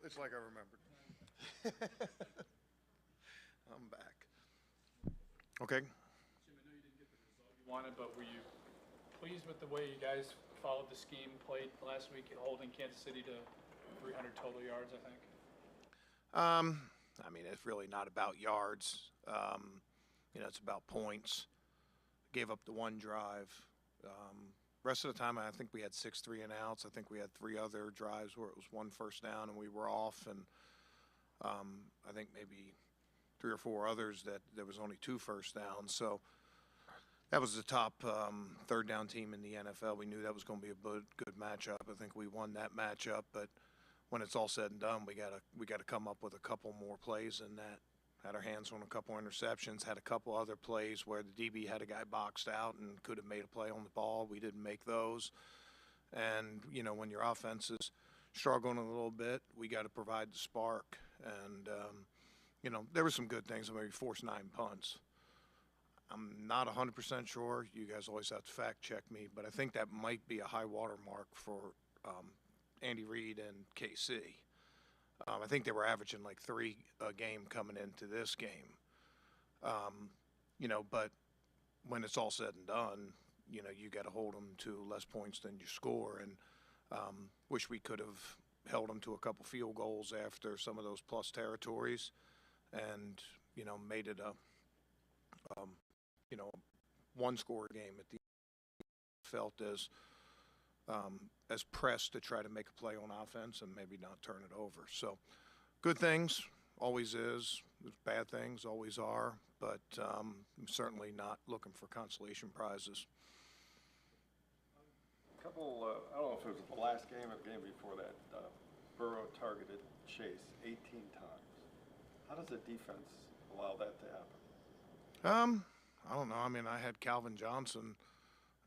It's like I remembered. I'm back. Okay. Jim, I know you didn't get the result you wanted, but were you pleased with the way you guys followed the scheme, played last week, holding Kansas City to 300 total yards, I think? I mean, it's really not about yards. It's about points. Gave up the one drive. Rest of the time, I think we had 6 3-and-outs. I think we had 3 other drives where it was 1 first down and we were off, and I think maybe 3 or 4 others that there was only 2 first downs. So that was the top third down team in the NFL. We knew that was going to be a good matchup. I think we won that matchup, but when it's all said and done, we got to come up with a couple more plays than that. Had our hands on a couple interceptions, had a couple other plays where the DB had a guy boxed out and could have made a play on the ball. We didn't make those. And, when your offense is struggling a little bit, we got to provide the spark. And, there were some good things. I mean, we forced 9 punts. I'm not 100% sure. You guys always have to fact check me, but I think that might be a high water mark for Andy Reid and KC. I think they were averaging like 3 a game coming into this game. But when it's all said and done, you got to hold them to less points than you score. And wish we could have held them to a couple field goals after some of those plus territories and, made it a, one-score game at the felt as pressed to try to make a play on offense and maybe not turn it over. So good things always is. There's bad things always are, but I'm certainly not looking for consolation prizes. A couple, I don't know if it was the last game or the game before that, Burrow targeted Chase 18 times. How does the defense allow that to happen? I don't know. I mean, I had Calvin Johnson,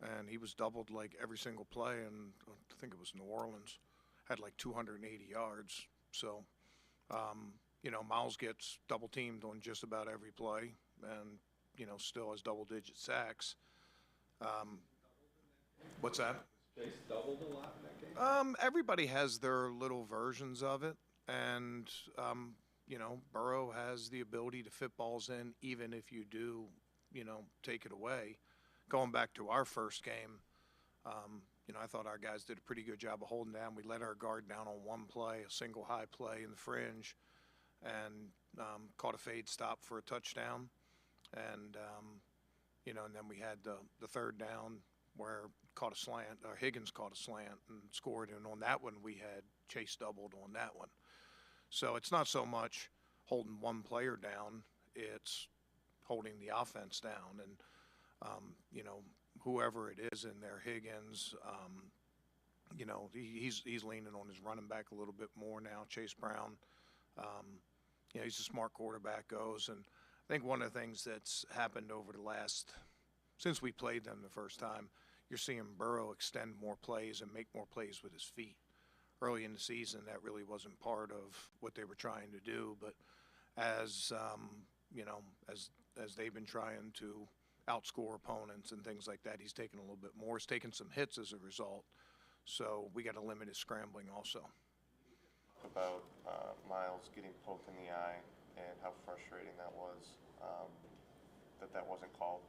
and he was doubled like every single play, and I think it was New Orleans, had like 280 yards. So, Miles gets double teamed on just about every play and, still has double-digit sacks. What's that? Chase doubled a lot in that game? Everybody has their little versions of it, and, Burrow has the ability to fit balls in even if you do, take it away. Going back to our first game, I thought our guys did a pretty good job of holding down. We let our guard down on one play, a single high play in the fringe, and caught a fade stop for a touchdown. And, and then we had the third down where caught a slant, or Higgins caught a slant and scored. And on that one, we had Chase doubled on that one. So it's not so much holding one player down, it's holding the offense down. And, whoever it is in there, Higgins, he's leaning on his running back a little bit more now, Chase Brown. He's a smart quarterback, goes. And I think one of the things that's happened over the since we played them the first time, you're seeing Burrow extend more plays and make more plays with his feet. Early in the season, that really wasn't part of what they were trying to do. But as they've been trying to outscore opponents and things like that, he's taken a little bit more. He's taken some hits as a result. So we got to limit his scrambling also. About Miles getting poked in the eye and how frustrating that was that wasn't called.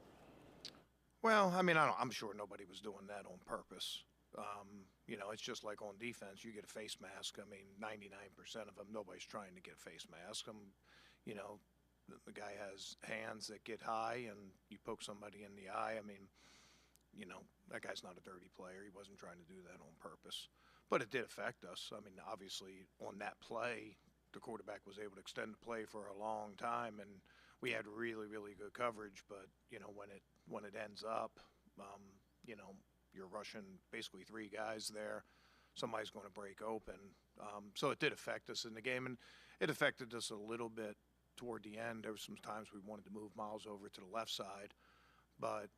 Well, I mean, I'm sure nobody was doing that on purpose. It's just like on defense, you get a face mask. I mean, 99% of them, nobody's trying to get a face mask. The guy has hands that get high, and you poke somebody in the eye. I mean, that guy's not a dirty player. He wasn't trying to do that on purpose. But it did affect us. I mean, obviously, on that play, the quarterback was able to extend the play for a long time, and we had really, really good coverage. But, when it ends up, you're rushing basically 3 guys there. Somebody's going to break open. So it did affect us in the game, and it affected us a little bit toward the end. There were some times we wanted to move Miles over to the left side, but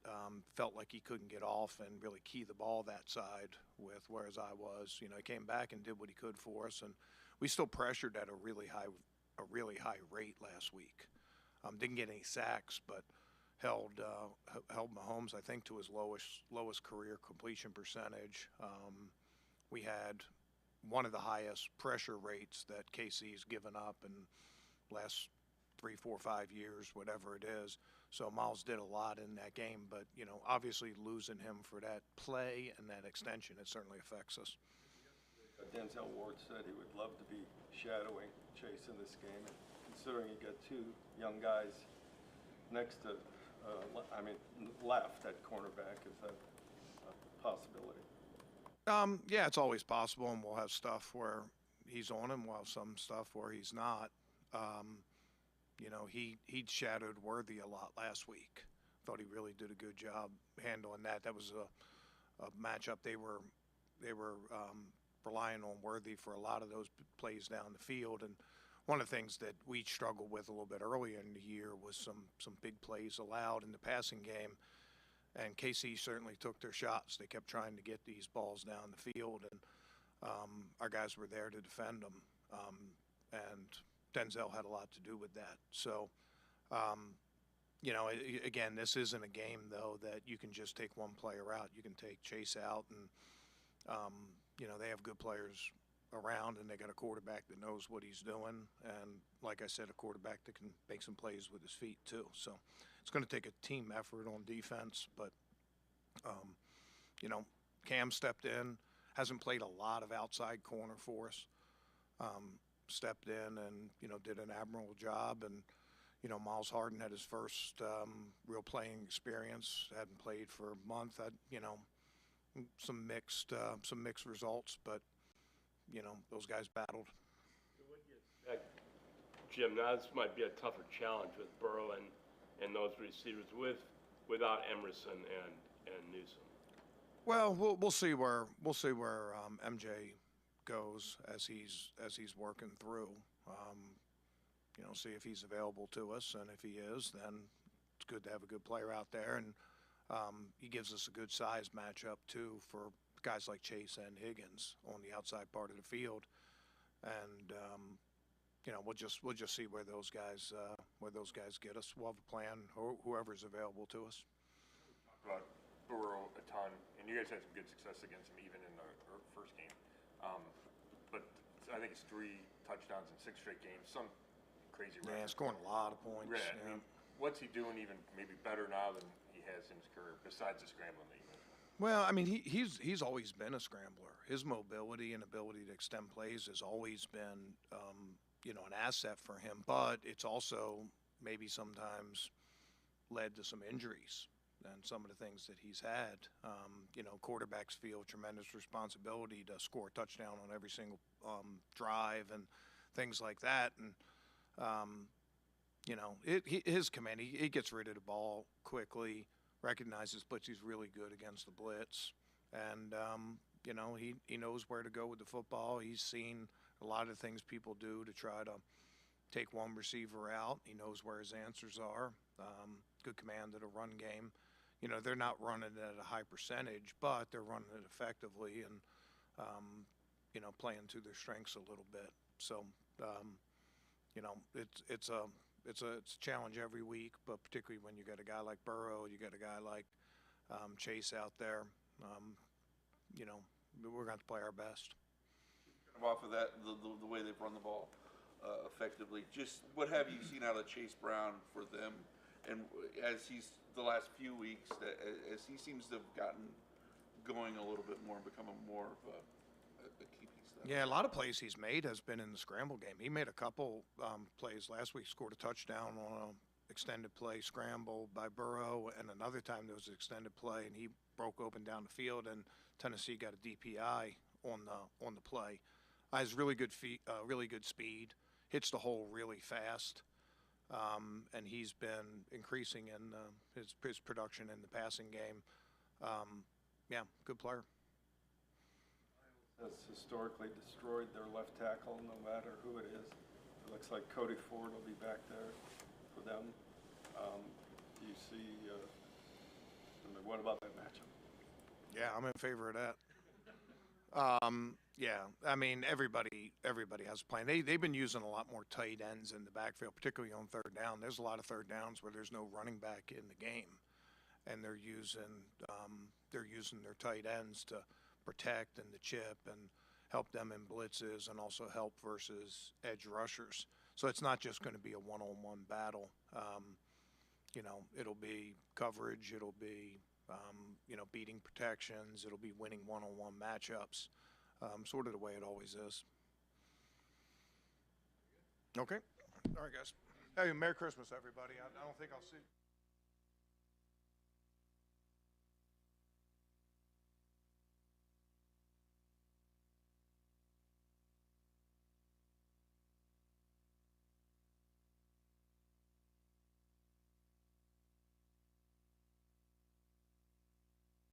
felt like he couldn't get off and really key the ball that side with whereas I was. He came back and did what he could for us, and we still pressured at a really high rate last week. Didn't get any sacks, but held Mahomes, I think, to his lowest career completion percentage. We had, one of the highest pressure rates that KC's given up in last 3, 4, 5 years, whatever it is. So Miles did a lot in that game, but obviously losing him for that play and that extension, it certainly affects us. Denzel Ward said he would love to be shadowing Chase in this game, and considering you got two young guys next to, left at cornerback, is that a possibility? Yeah, it's always possible, and we'll have stuff where he's on him, we'll have some stuff where he's not. He shadowed Worthy a lot last week. Thought he really did a good job handling that. That was a matchup they were relying on Worthy for a lot of those plays down the field. And one of the things that we struggled with a little bit earlier in the year was some big plays allowed in the passing game. And KC certainly took their shots. They kept trying to get these balls down the field, and our guys were there to defend them. And Denzel had a lot to do with that. So, again, this isn't a game, though, that you can just take one player out. You can take Chase out, and, they have good players around, and they got a quarterback that knows what he's doing. And, like I said, a quarterback that can make some plays with his feet, too. So it's going to take a team effort on defense. But, Cam stepped in, hasn't played a lot of outside corner for us. Stepped in and, did an admirable job. And, Miles Harden had his first real playing experience, hadn't played for a month. Some mixed results, but, those guys battled. What do you expect, Jim? Now this might be a tougher challenge with Burrow and those receivers without Emerson and Newsom. Well, we'll see where MJ goes as he's working through. See if he's available to us, and if he is, then it's good to have a good player out there, and he gives us a good size matchup too for guys like Chase and Higgins on the outside part of the field, and we'll just see where those guys get us. We'll have a plan, whoever's available to us. About Burrow a ton, and you guys had some good success against him even in the first game. But I think it's 3 touchdowns in 6 straight games. Some crazy record. Yeah, scoring a lot of points. Yeah, Yeah. I mean, what's he doing even maybe better now than he has in his career, besides the scrambling that you mentioned? Well, I mean, he's always been a scrambler. His mobility and ability to extend plays has always been, an asset for him. But it's also maybe sometimes led to some injuries and some of the things that he's had. Quarterbacks feel tremendous responsibility to score a touchdown on every single drive and things like that. And his command, he gets rid of the ball quickly, recognizes blitz. He's really good against the blitz, and he knows where to go with the football. He's seen a lot of things people do to try to take one receiver out. He knows where his answers are. Good command of the run game. They're not running it at a high percentage, but they're running it effectively and playing to their strengths a little bit. So it's a challenge every week, but particularly when you got a guy like Burrow, you got a guy like Chase out there. We're going to play our best. Off of that, the way they've run the ball effectively, just what have you seen out of Chase Brown for them, and as he's the last few weeks, as he seems to have gotten going a little bit more and become more of a key piece of that? Yeah, a lot of plays he's made has been in the scramble game. He made a couple plays last week, scored a touchdown on an extended play scramble by Burrow, and another time there was an extended play, and he broke open down the field, and Tennessee got a DPI on the play. Has really good feet, really good speed, hits the hole really fast, and he's been increasing in his production in the passing game. Good player. Has historically destroyed their left tackle, no matter who it is. It looks like Cody Ford will be back there for them. Do you see? What about that matchup? Yeah, I'm in favor of that. Yeah, I mean, everybody has a plan. They've been using a lot more tight ends in the backfield, particularly on third down. There's a lot of third downs where there's no running back in the game, and they're using their tight ends to protect and to chip and help them in blitzes and also help versus edge rushers. So it's not just going to be a one-on-one battle. You know, it'll be coverage, it'll be, you know, beating protections, it'll be winning one-on-one matchups, sort of the way it always is. Okay. All right, guys. Hey, Merry Christmas, everybody. I don't think I'll see